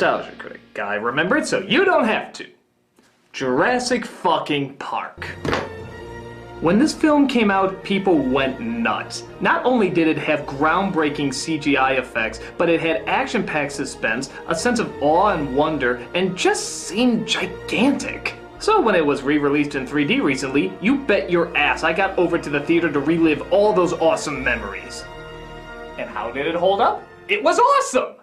nostalgia critic. I remembered, so you don't have to. Jurassic fucking Park. When this film came out, people went nuts. Not only did it have groundbreaking CGI effects, but it had action-packed suspense, a sense of awe and wonder, and just seemed gigantic. So when it was re-released in 3D recently, you bet your ass I got over to the theater to relive all those awesome memories. And how did it hold up? It was awesome!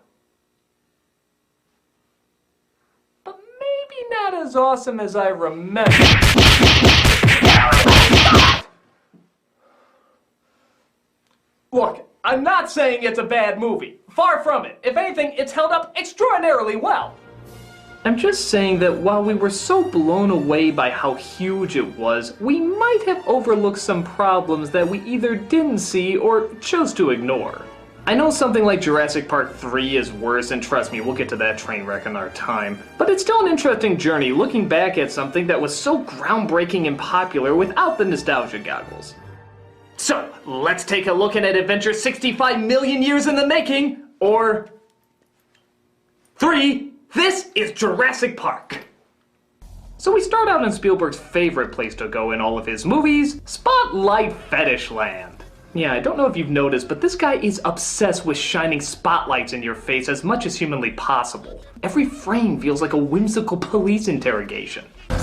But maybe not as awesome as I remember. Look, I'm not saying it's a bad movie. Far from it. If anything, it's held up extraordinarily well. I'm just saying that while we were so blown away by how huge it was, we might have overlooked some problems that we either didn't see or chose to ignore. I know something like Jurassic Park 3 is worse, and trust me, we'll get to that train wreck in our time. But it's still an interesting journey looking back at something that was so groundbreaking and popular without the nostalgia goggles. So, let's take a look at an adventure 65 million years in the making, or 3. This is Jurassic Park. So we start out in Spielberg's favorite place to go in all of his movies, Spotlight Fetish Land. Yeah, I don't know if you've noticed, but this guy is obsessed with shining spotlights in your face as much as humanly possible. Every frame feels like a whimsical police interrogation. They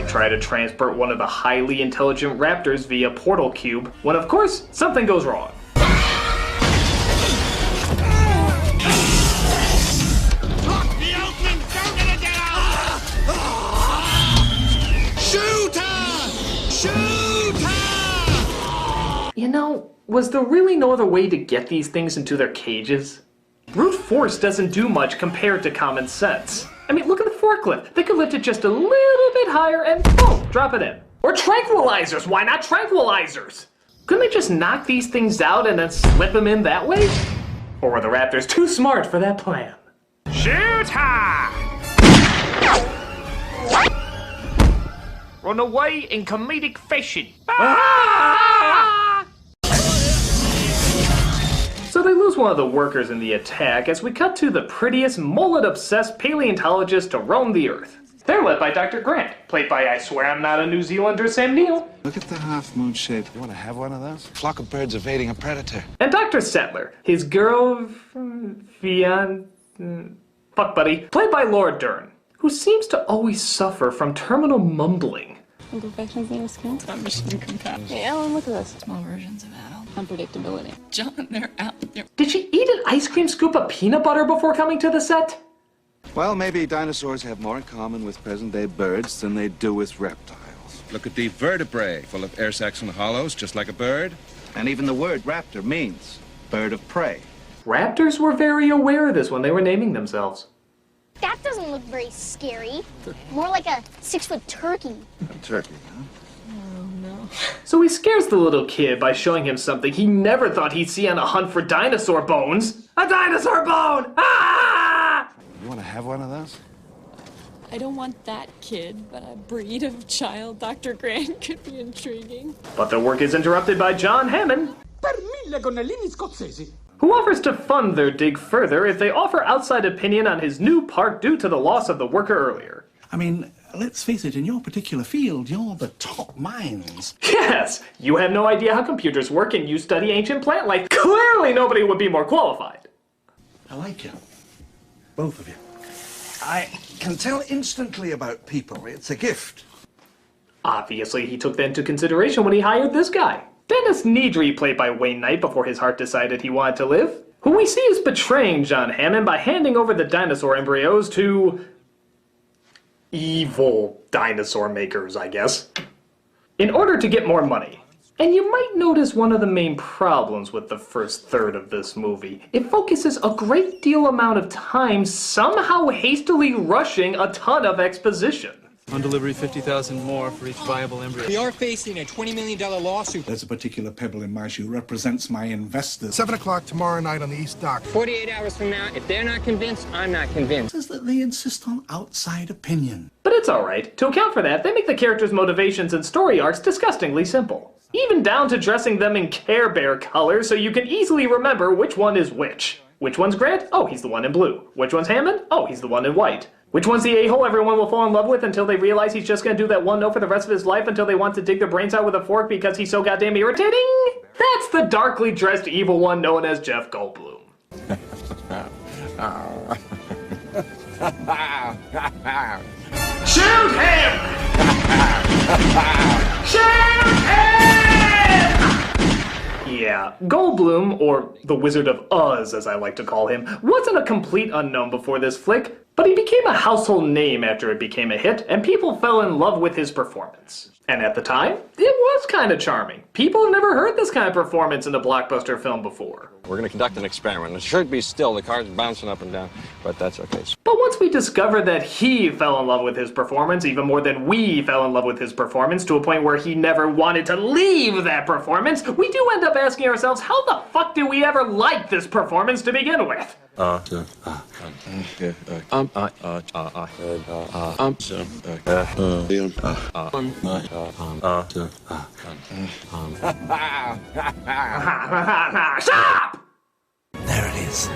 try to transport one of the highly intelligent raptors via portal cube, when of course, something goes wrong. You know, was there really no other way to get these things into their cages? Brute force doesn't do much compared to common sense. I mean, look at the forklift. They could lift it just a little bit higher and boom, drop it in. Or tranquilizers, why not tranquilizers? Couldn't they just knock these things out and then slip them in that way? Or were the raptors too smart for that plan? Shoot her! Run away in comedic fashion. So they lose one of the workers in the attack as we cut to the prettiest, mullet-obsessed paleontologist to roam the Earth. They're led by Dr. Grant, played by I swear I'm not a New Zealander Sam Neill. Look at the half-moon shape. You want to have one of those? A flock of birds evading a predator. And Dr. Settler, his girl... fuck buddy, played by Laura Dern, who seems to always suffer from terminal mumbling. Imperfections in your skin. I'm mission compatible. Hey, Ellen, look at this. Small versions of Adam. Unpredictability. John, they're out there. Did she eat an ice cream scoop of peanut butter before coming to the set? Well, maybe dinosaurs have more in common with present-day birds than they do with reptiles. Look at the vertebrae, full of air sacs and hollows, just like a bird. And even the word raptor means bird of prey. Raptors were very aware of this when they were naming themselves. That doesn't look very scary. More like a 6-foot turkey. A turkey, huh? Oh, no. So he scares the little kid by showing him something he never thought he'd see on a hunt for dinosaur bones. A dinosaur bone! Ah! You want to have one of those? I don't want that kid, but a breed of child Dr. Grant could be intriguing. But their work is interrupted by John Hammond, who offers to fund their dig further if they offer outside opinion on his new park due to the loss of the worker earlier. I mean, let's face it, in your particular field, you're the top minds. Yes! You have no idea how computers work and you study ancient plant life. Clearly nobody would be more qualified. I like you. Both of you. I can tell instantly about people. It's a gift. Obviously, he took that into consideration when he hired this guy. Dennis Nedry, played by Wayne Knight before his heart decided he wanted to live, who we see is betraying John Hammond by handing over the dinosaur embryos to... evil dinosaur makers, I guess, in order to get more money. And you might notice one of the main problems with the first third of this movie. It focuses a great deal amount of time somehow hastily rushing a ton of exposition. On delivery, 50,000 more for each viable embryo. We are facing a $20 million lawsuit. There's a particular pebble in my shoe represents my investors. 7 o'clock tomorrow night on the East Dock. 48 hours from now, if they're not convinced, I'm not convinced. It says that they insist on outside opinion. But it's alright. To account for that, they make the characters' motivations and story arcs disgustingly simple. Even down to dressing them in Care Bear colors so you can easily remember which one is which. Which one's Grant? Oh, he's the one in blue. Which one's Hammond? Oh, he's the one in white. Which one's the a-hole everyone will fall in love with until they realize he's just gonna do that one note for the rest of his life until they want to dig their brains out with a fork because he's so goddamn irritating? That's the darkly dressed evil one known as Jeff Goldblum. Shoot him! Shoot him! Yeah, Goldblum, or the Wizard of Oz as I like to call him, wasn't a complete unknown before this flick, but he became a household name after it became a hit, and people fell in love with his performance. And at the time, it was kind of charming. People have never heard this kind of performance in a blockbuster film before. We're going to conduct an experiment. It should be still. The car's bouncing up and down, but that's okay. But once we discovered that he fell in love with his performance, even more than we fell in love with his performance, to a point where he never wanted to leave that performance, we do end up asking ourselves, how the fuck did we ever like this performance to begin with? Stop! There it is.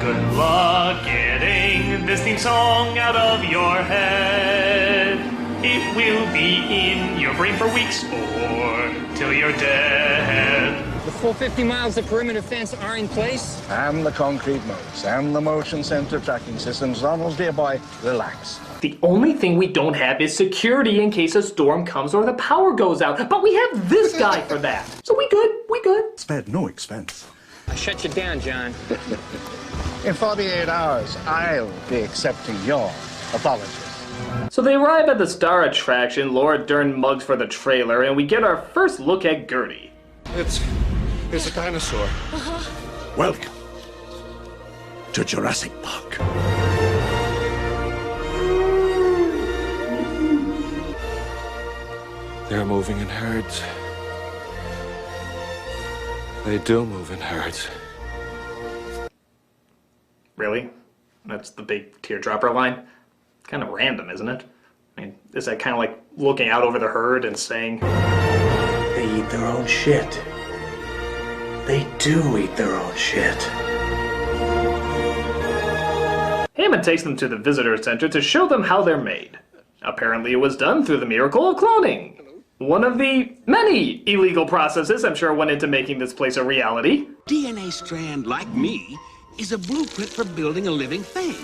Good luck getting this theme song out of your head. It will be in your brain for weeks or till you're dead. The full 50 miles of perimeter fence are in place. And the concrete moats and the motion sensor tracking systems. Donald, dear boy, relax. The only thing we don't have is security in case a storm comes or the power goes out. But we have this guy for that. So we good. Spared no expense. I shut you down, John. In 48 hours, I'll be accepting your apologies. So they arrive at the star attraction, Laura Dern mugs for the trailer, and we get our first look at Gertie. It's a dinosaur. Welcome to Jurassic Park. They're moving in herds. They do move in herds. Really? That's the big teardropper line? Kind of random, isn't it? I mean, is that kind of like looking out over the herd and saying, They eat their own shit. They do eat their own shit. Hammond takes them to the visitor center to show them how they're made. Apparently it was done through the miracle of cloning. One of the many illegal processes I'm sure went into making this place a reality. DNA strand, like me, is a blueprint for building a living thing.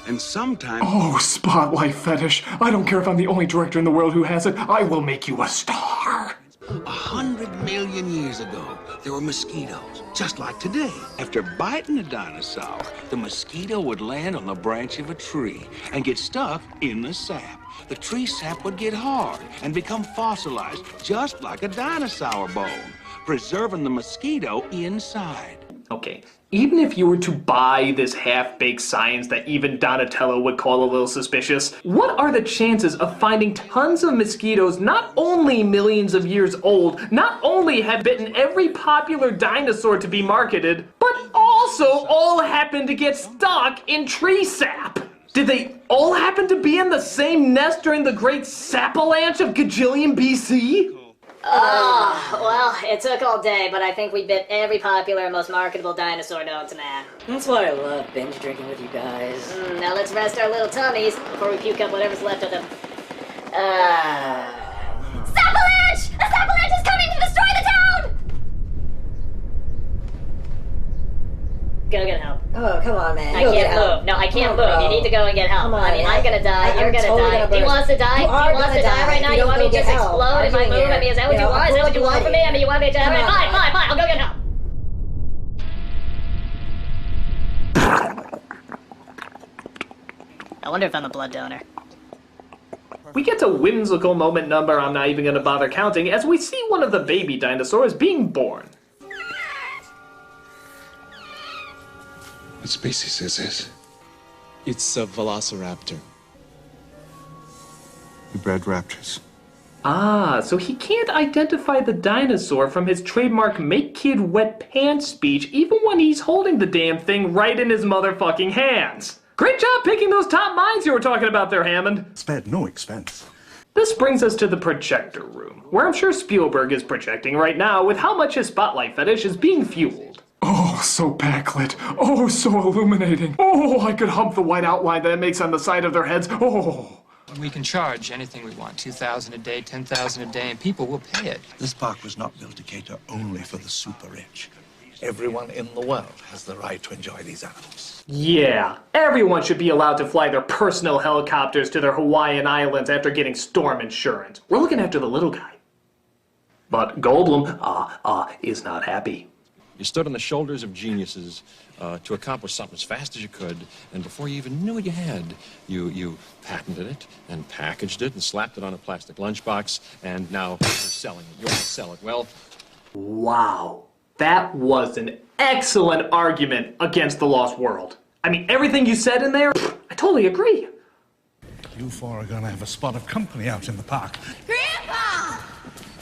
And sometimes... Oh, spotlight fetish. I don't care if I'm the only director in the world who has it. I will make you a star. 100 million years ago, there were mosquitoes, just like today. After biting a dinosaur, the mosquito would land on the branch of a tree and get stuck in the sap. The tree sap would get hard and become fossilized, just like a dinosaur bone, preserving the mosquito inside. Okay, even if you were to buy this half-baked science that even Donatello would call a little suspicious, what are the chances of finding tons of mosquitoes not only millions of years old, not only have bitten every popular dinosaur to be marketed, but also all happen to get stuck in tree sap? Did they all happen to be in the same nest during the great Sapalanche of Gajillion BC? Well, it took all day, but I think we bit every popular and most marketable dinosaur known to man. That's why I love binge drinking with you guys. Now let's rest our little tummies before we puke up whatever's left of them. Sapalanche! A Sapalanche is coming to destroy the town! Go get help. Oh, come on, man. I can't move. No, I can't move. You need to go and get help. Come on, I mean, I'm gonna die. You're gonna die. Do you want us to die? Do you want us to die right now? You want me to just explode if I move? I mean, is that what you want? Is that what you want from me? I mean, you want me to die? Fine. I'll go get help. I wonder if I'm a blood donor. We get to whimsical moment number I'm not even gonna bother counting as we see one of the baby dinosaurs being born. What species is this? It's a velociraptor. We bred raptors. Ah, so he can't identify the dinosaur from his trademark make kid wet pants speech even when he's holding the damn thing right in his motherfucking hands. Great job picking those top minds you were talking about there, Hammond. Spared no expense. This brings us to the projector room, where I'm sure Spielberg is projecting right now with how much his spotlight fetish is being fueled. Oh, so backlit. Oh, so illuminating. Oh, I could hump the white outline that it makes on the side of their heads. Oh. We can charge anything we want, $2,000 a day, $10,000 a day, and people will pay it. This park was not built to cater only for the super rich. Everyone in the world has the right to enjoy these animals. Yeah, everyone should be allowed to fly their personal helicopters to their Hawaiian islands after getting storm insurance. We're looking after the little guy. But Goldblum, is not happy. You stood on the shoulders of geniuses to accomplish something as fast as you could, and before you even knew what you had, you patented it and packaged it and slapped it on a plastic lunchbox, and now you're selling it. You're going to sell it. Well, wow. That was an excellent argument against the Lost World. I mean, everything you said in there, I totally agree. You four are going to have a spot of company out in the park. Grandpa!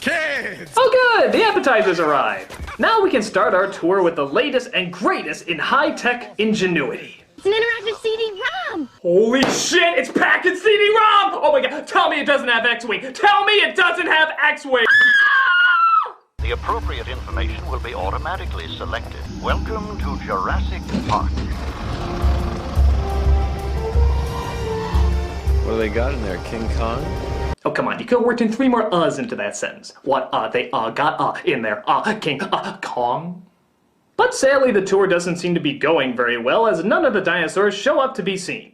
Kids! Oh good, the appetizers arrived. Now we can start our tour with the latest and greatest in high-tech ingenuity. It's an interactive CD-ROM! Holy shit, it's packaged CD-ROM! Oh my god, tell me it doesn't have X-Wing! Tell me it doesn't have X-Wing! The appropriate information will be automatically selected. Welcome to Jurassic Park. What do they got in there, King Kong? Oh, come on, you could have worked in 3 more uhs into that sentence. What they got in there, King Kong? But sadly, the tour doesn't seem to be going very well, as none of the dinosaurs show up to be seen.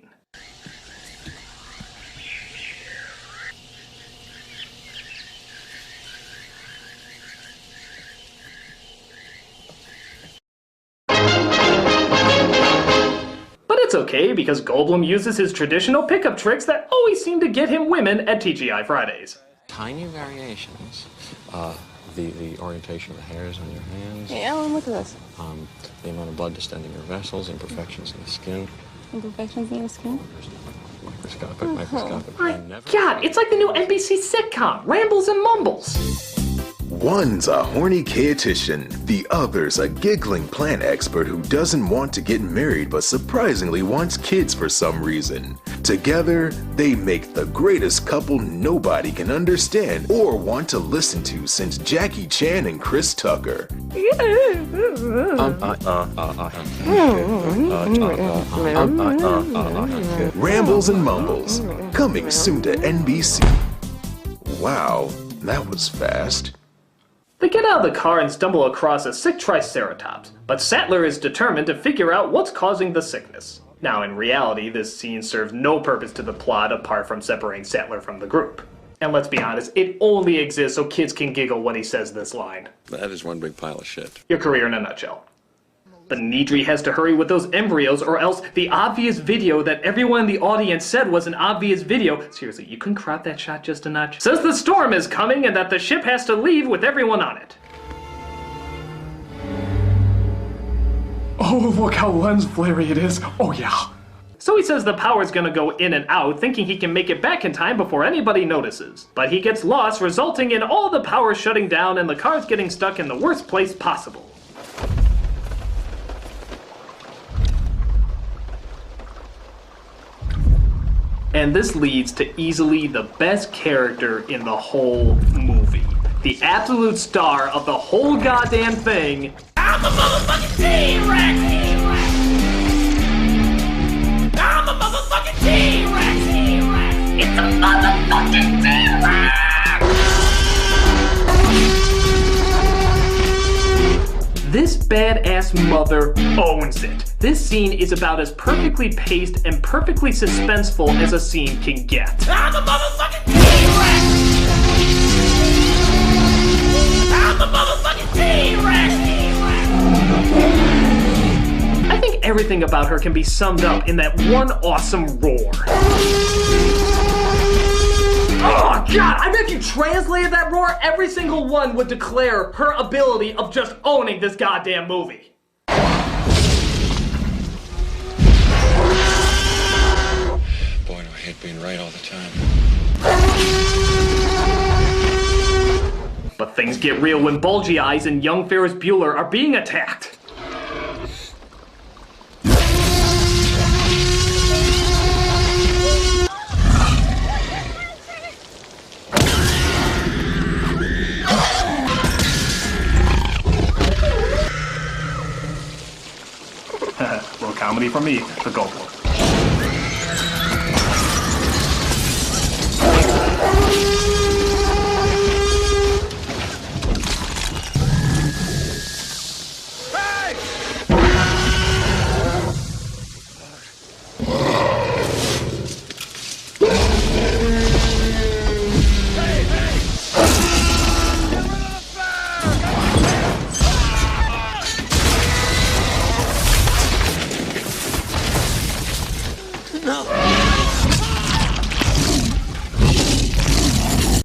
It's okay, because Goldblum uses his traditional pickup tricks that always seem to get him women at TGI Fridays. Tiny variations. The orientation of the hairs on your hands. Hey, Ellen, look at this. The amount of blood descending your vessels, imperfections in the skin. Imperfections in the skin? Microscopic. My God, it's like the new NBC sitcom, Rambles and Mumbles. One's a horny chaotician, the other's a giggling plant expert who doesn't want to get married but surprisingly wants kids for some reason. Together, they make the greatest couple nobody can understand or want to listen to since Jackie Chan and Chris Tucker. Rambles and Mumbles, coming soon to NBC. Wow, that was fast. They get out of the car and stumble across a sick Triceratops, but Sattler is determined to figure out what's causing the sickness. Now, in reality, this scene serves no purpose to the plot apart from separating Sattler from the group. And let's be honest, it only exists so kids can giggle when he says this line. that is one big pile of shit. Your career in a nutshell. But Nidri has to hurry with those embryos, or else the obvious video that everyone in the audience said was an obvious video, seriously, you can crop that shot just a notch, says the storm is coming and that the ship has to leave with everyone on it. Oh, look how lens flary it is. Oh, yeah. So he says the power's gonna go in and out, thinking he can make it back in time before anybody notices. But he gets lost, resulting in all the power shutting down and the cars getting stuck in the worst place possible. And this leads to easily the best character in the whole movie. The absolute star of the whole goddamn thing. I'm a motherfucking T-Rex! I'm a motherfucking T-Rex! It's a motherfucking T-Rex! This badass mother owns it. This scene is about as perfectly paced and perfectly suspenseful as a scene can get. I'm a motherfucking T-Rex! I'm a motherfucking T-Rex! I think everything about her can be summed up in that one awesome roar. Oh god, I bet if you translated that roar, every single one would declare her ability of just owning this goddamn movie. Boy, do I hate being right all the time. But things get real when Bulgy Eyes and young Ferris Bueller are being attacked. Comedy from me, the Goldblum.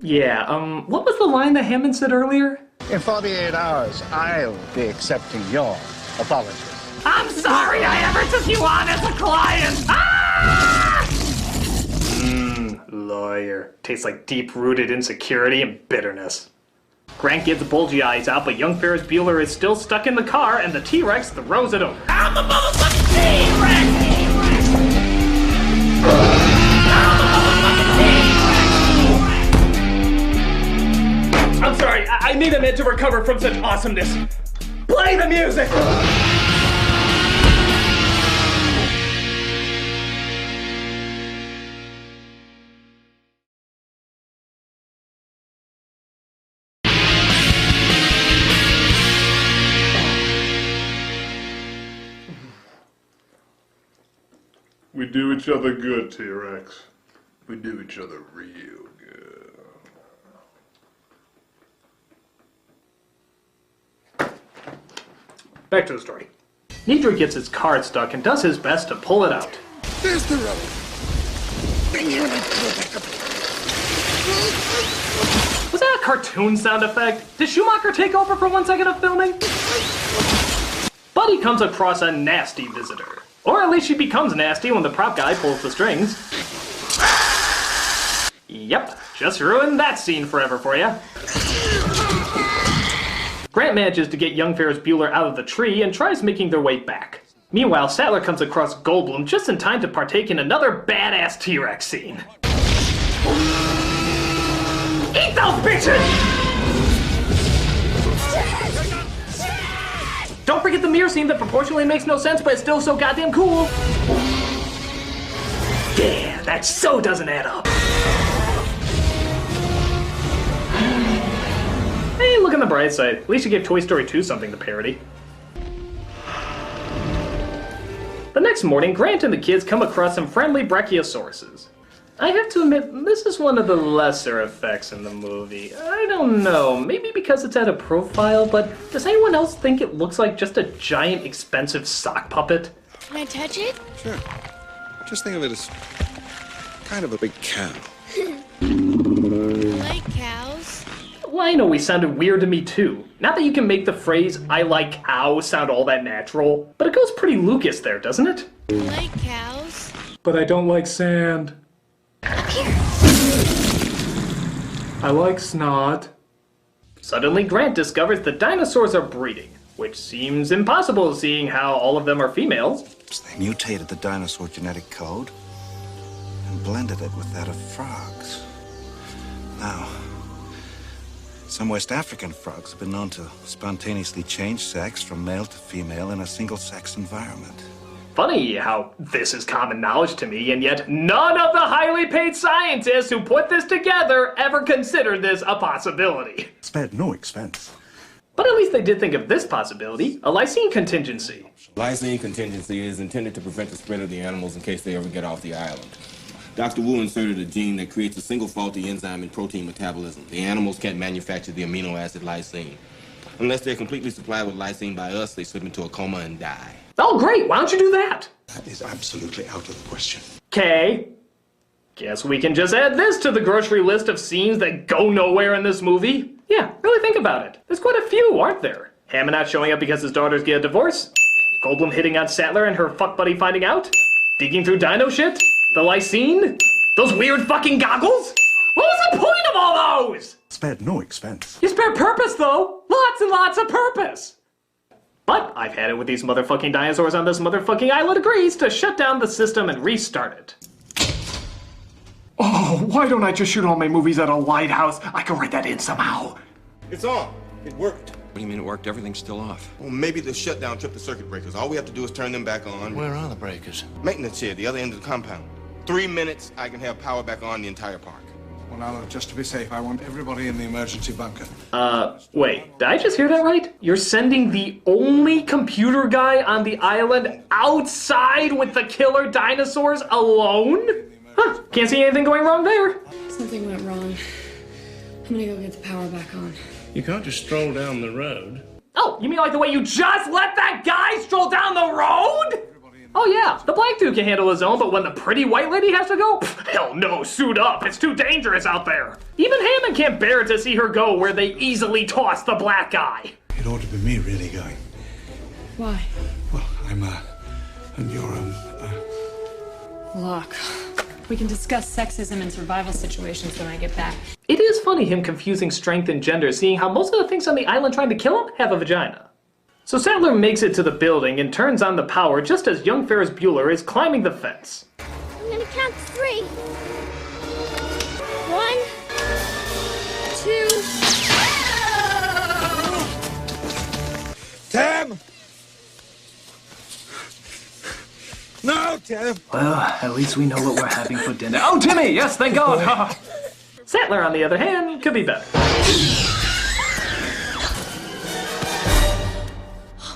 Yeah, what was the line that Hammond said earlier? In 48 hours, I'll be accepting your apology. I'm sorry I ever took you on as a client! Ah! Lawyer. Tastes like deep-rooted insecurity and bitterness. Grant gets bulgy eyes out, but young Ferris Bueller is still stuck in the car, and the T-Rex throws it over. I'm a motherfucking T-Rex! I'm sorry, I need a minute to recover from such awesomeness. Play the music! We do each other good, T-Rex. We do each other real good. Back to the story. Nidra gets his card stuck and does his best to pull it out. There's the road. Bring your back up. Was that a cartoon sound effect? Did Schumacher take over for 1 second of filming? Buddy comes across a nasty visitor. Or at least she becomes nasty when the prop guy pulls the strings. Yep, just ruined that scene forever for ya. Grant manages to get young Ferris Bueller out of the tree and tries making their way back. Meanwhile, Sattler comes across Goldblum just in time to partake in another badass T-Rex scene. Eat those bitches! Don't forget the mirror scene that proportionally makes no sense, but it's still so goddamn cool. Yeah, that so doesn't add up. Hey, look on the bright side. At least you gave Toy Story 2 something to parody. The next morning, Grant and the kids come across some friendly brachiosauruses. I have to admit, this is one of the lesser effects in the movie. I don't know, maybe because it's at a profile, but does anyone else think it looks like just a giant, expensive sock puppet? Can I touch it? Sure. Just think of it as kind of a big cow. I like cows. Well, I know we sounded weird to me too. Not that you can make the phrase, I like cows, sound all that natural, but it goes pretty Lucas there, doesn't it? I like cows. But I don't like sand. I like snot. Suddenly, Grant discovers the dinosaurs are breeding, which seems impossible seeing how all of them are females. They mutated the dinosaur genetic code and blended it with that of frogs. Now, some West African frogs have been known to spontaneously change sex from male to female in a single-sex environment. Funny how this is common knowledge to me, and yet none of the highly paid scientists who put this together ever considered this a possibility. Spared no expense. But at least they did think of this possibility, a lysine contingency. Lysine contingency is intended to prevent the spread of the animals in case they ever get off the island. Dr. Wu inserted a gene that creates a single faulty enzyme in protein metabolism. The animals can't manufacture the amino acid lysine. Unless they're completely supplied with lysine by us, they slip into a coma and die. Oh, great. Why don't you do that? That is absolutely out of the question. Okay. Guess we can just add this to the grocery list of scenes that go nowhere in this movie. Yeah, really think about it. There's quite a few, aren't there? Hammond not showing up because his daughters get a divorce. Goldblum hitting on Sattler and her fuck buddy finding out. Digging through dino shit. The lysine. Those weird fucking goggles. What was the point of all those? Spared no expense. You spared purpose, though. Lots and lots of purpose. But I've had it with these motherfucking dinosaurs on this motherfucking island agrees to shut down the system and restart it. Oh, why don't I just shoot all my movies at a lighthouse? I can write that in somehow. It's on. It worked. do you mean it worked? Everything's still off. Well, maybe the shutdown tripped the circuit breakers. All we have to do is turn them back on. Where are the breakers? Maintenance shed, the other end of the compound. 3 minutes, I can have power back on the entire park. Well, now, look, just to be safe, I want everybody in the emergency bunker. Wait, did I just hear that right? You're sending the only computer guy on the island outside with the killer dinosaurs alone? Huh, can't see anything going wrong there. Something went wrong. I'm gonna go get the power back on. You can't just stroll down the road. Oh, you mean like the way you just let that guy stroll down the road? Oh yeah, the black dude can handle his own, but when the pretty white lady has to go, pff, hell no, suit up, it's too dangerous out there. Even Hammond can't bear to see her go where they easily toss the black guy. It ought to be me really going. Why? Well, I'm, and you're, Look, we can discuss sexism and survival situations when I get back. It is funny him confusing strength and gender, seeing how most of the things on the island trying to kill him have a vagina. So Sattler makes it to the building and turns on the power just as young Ferris Bueller is climbing the fence. I'm gonna count to 3. 1, 2. Tim! No, Tim! Well, at least we know what we're having for dinner. Oh, Timmy! Yes, thank God! Sattler, on the other hand, could be better.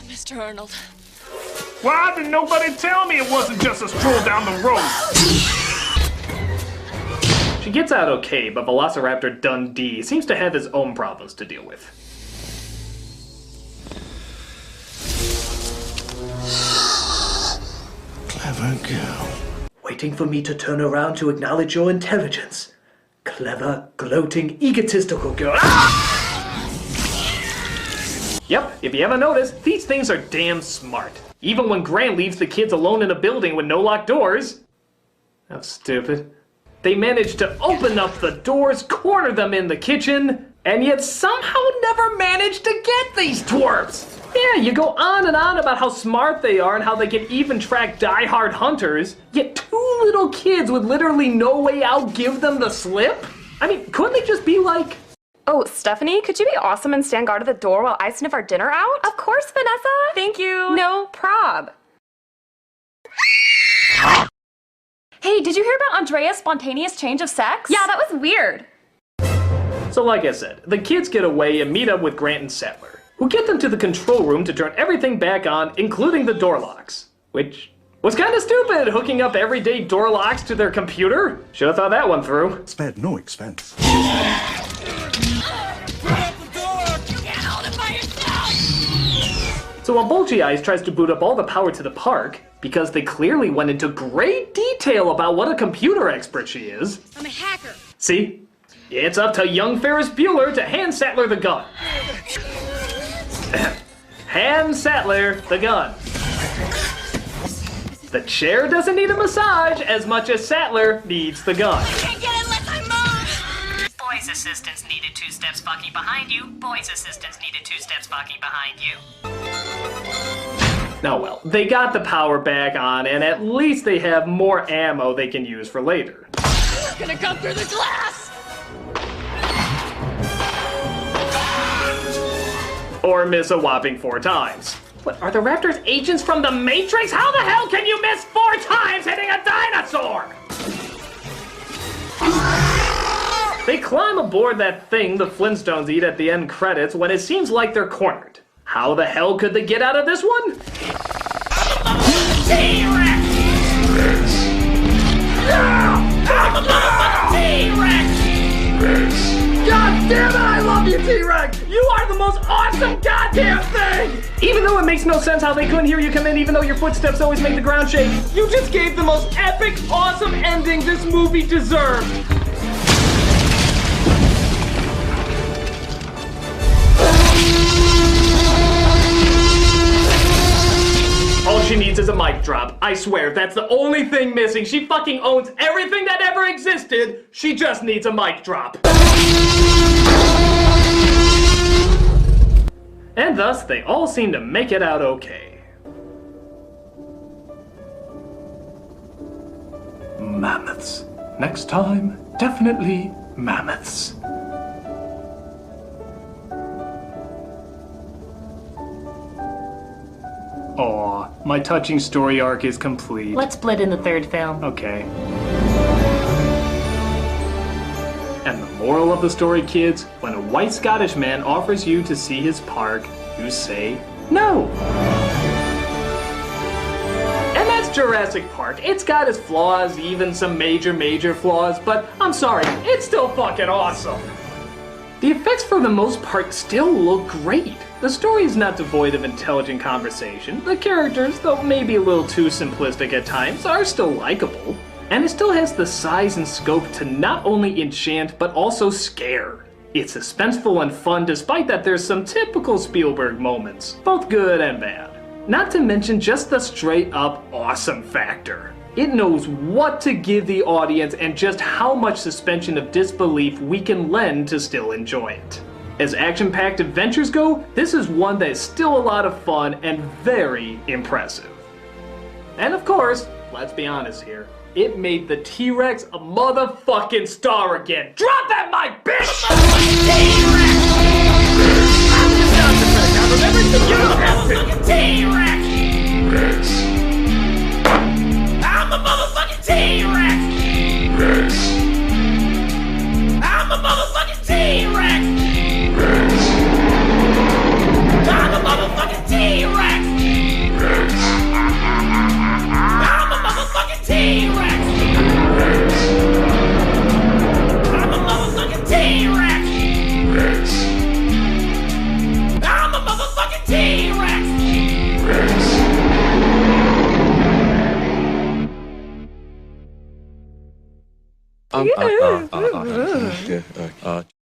Mr. Arnold. Why did nobody tell me it wasn't just a stroll down the road? She gets out okay, but Velociraptor Dundee seems to have his own problems to deal with. Clever girl. Waiting for me to turn around to acknowledge your intelligence. Clever, gloating, egotistical girl. Ah! Yep, if you haven't noticed, these things are damn smart. Even when Grant leaves the kids alone in a building with no locked doors. That's stupid. They manage to open up the doors, corner them in the kitchen, and yet somehow never manage to get these twerps. Yeah, you go on and on about how smart they are and how they can even track die-hard hunters, yet 2 little kids with literally no way out give them the slip? I mean, couldn't they just be like... Oh, Stephanie, could you be awesome and stand guard at the door while I sniff our dinner out? Of course, Vanessa. Thank you. No prob. Hey, did you hear about Andrea's spontaneous change of sex? Yeah, that was weird. So like I said, the kids get away and meet up with Grant and Sattler, who get them to the control room to turn everything back on, including the door locks. Which was kind of stupid, hooking up everyday door locks to their computer. Should have thought that one through. Spared no expense. So while Bulgy Eyes tries to boot up all the power to the park, because they clearly went into great detail about what a computer expert she is. I'm a hacker. See? It's up to young Ferris Bueller to hand Sattler the gun. Hand Sattler the gun. The chair doesn't need a massage as much as Sattler needs the gun. Can't get it unless I move. Boys' assistants needed 2 steps fucking behind you. Boys' assistants needed 2 steps fucking behind you. Now well, they got the power back on, and at least they have more ammo they can use for later. It's gonna come through the glass. Or miss a whopping 4 times. What, are the Raptors agents from the Matrix? How the hell can you miss 4 times hitting a dinosaur? They climb aboard that thing the Flintstones eat at the end credits when it seems like they're cornered. How the hell could they get out of this one? T-Rex! T-Rex! God damn it, I love you, T-Rex! You are the most awesome goddamn thing! Even though it makes no sense how they couldn't hear you come in, even though your footsteps always make the ground shake, you just gave the most epic, awesome ending this movie deserved. All she needs is a mic drop. I swear, that's the only thing missing. She fucking owns everything that ever existed. She just needs a mic drop. And thus, they all seem to make it out okay. Mammoths. Next time, definitely mammoths. Aw, my touching story arc is complete. Let's split in the third film. Okay. And the moral of the story, kids, when a white Scottish man offers you to see his park, you say no. And that's Jurassic Park. It's got its flaws, even some major flaws, but I'm sorry, it's still fucking awesome. The effects for the most part still look great. The story is not devoid of intelligent conversation. The characters, though maybe a little too simplistic at times, are still likable. And it still has the size and scope to not only enchant, but also scare. It's suspenseful and fun despite that there's some typical Spielberg moments, both good and bad. Not to mention just the straight up awesome factor. It knows what to give the audience and just how much suspension of disbelief we can lend to still enjoy it. As action-packed adventures go, this is one that is still a lot of fun and very impressive. And of course, let's be honest here, it made the T-Rex a motherfucking star again. Drop that mic, bitch! T-Rex! I'm a motherfucking T-Rex! I'm a motherfucking T-Rex! I'm a motherfucking T-Rex! I'm a motherfucking T-Rex! I'm a motherfucking T-Rex! I'm a motherfucking T-Rex!